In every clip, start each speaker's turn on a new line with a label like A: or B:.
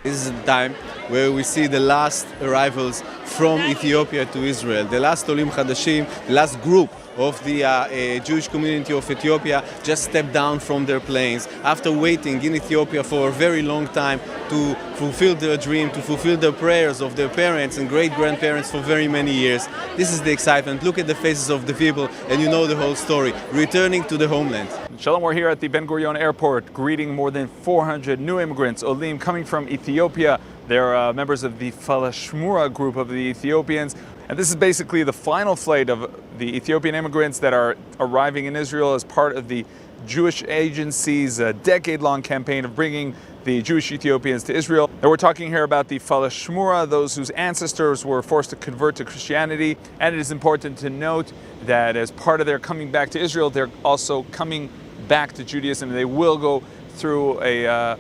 A: This is the time where we see the last arrivals from Ethiopia to Israel. The last Olim Chadashim, the last group of the Jewish community of Ethiopia just stepped down from their planes after waiting in Ethiopia for a very long time to fulfill their dream, to fulfill the prayers of their parents and great-grandparents for very many years. This is the excitement. Look at the faces of the people and you know the whole story. Returning to the homeland.
B: Shalom, we're here at the Ben Gurion Airport greeting more than 400 new immigrants, Olim, coming from Ethiopia. They're members of the Falashmura group of the Ethiopians. And this is basically the final flight of the Ethiopian immigrants that are arriving in Israel as part of the Jewish Agency's decade-long campaign of bringing the Jewish Ethiopians to Israel. And we're talking here about the Falashmura, those whose ancestors were forced to convert to Christianity. And it is important to note that as part of their coming back to Israel, they're also coming back to Judaism. They will go through a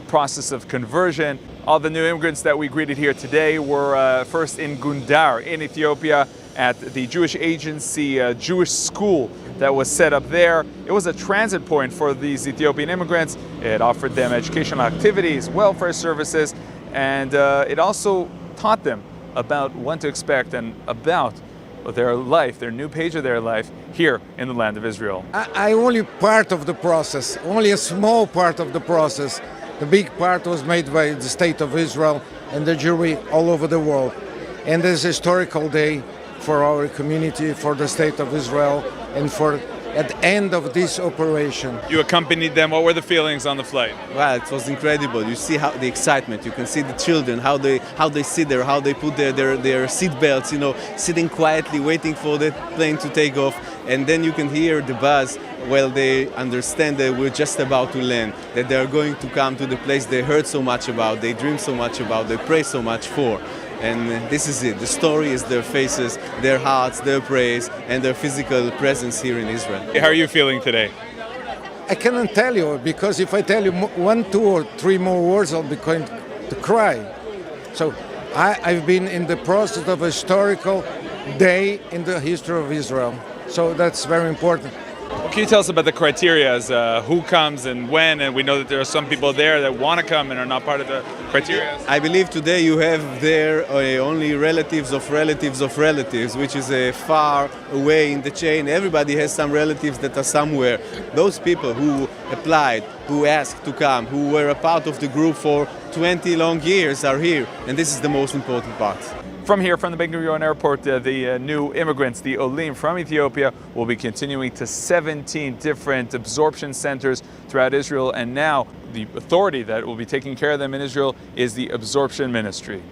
B: process of conversion. All the new immigrants that we greeted here today were first in Gundar in Ethiopia at the Jewish Agency Jewish school that was set up there. It was a transit point for these Ethiopian immigrants. It offered them educational activities, welfare services, and it also taught them about what to expect and about their life, their new page of their life here in the land of Israel.
C: I only part of the process, only a small part of the process. The big part was made by the State of Israel and the Jewry all over the world. And this historical day for our community, for the State of Israel, and for at the end of this operation.
B: You accompanied them. What were the feelings on the flight?
A: Well, it was incredible. You see how the excitement. You can see the children, how they sit there, how they put their seat belts, sitting quietly, waiting for the plane to take off. And then you can hear the buzz. Well, they understand that we're just about to land, that they're going to come to the place they heard so much about, they dream so much about, they pray so much for. And this is it. The story is their faces, their hearts, their praise, and their physical presence here in Israel.
B: How are you feeling today?
C: I cannot tell you, because if I tell you 1, 2, or 3 more words, I'll be going to cry. So I've been in the process of a historical day in the history of Israel. So that's very important.
B: What can you tell us about the criteria as who comes and when? And we know that there are some people there that want to come and are not part of the criteria.
A: I believe today you have there only relatives of relatives of relatives, which is far away in the chain. Everybody has some relatives that are somewhere. Those people who applied, who asked to come, who were a part of the group for 20 long years are here. And this is the most important part.
B: From here, from the Ben Gurion Airport, the new immigrants, the Olim from Ethiopia, will be continuing to 17 different absorption centers throughout Israel. And now the authority that will be taking care of them in Israel is the Absorption Ministry.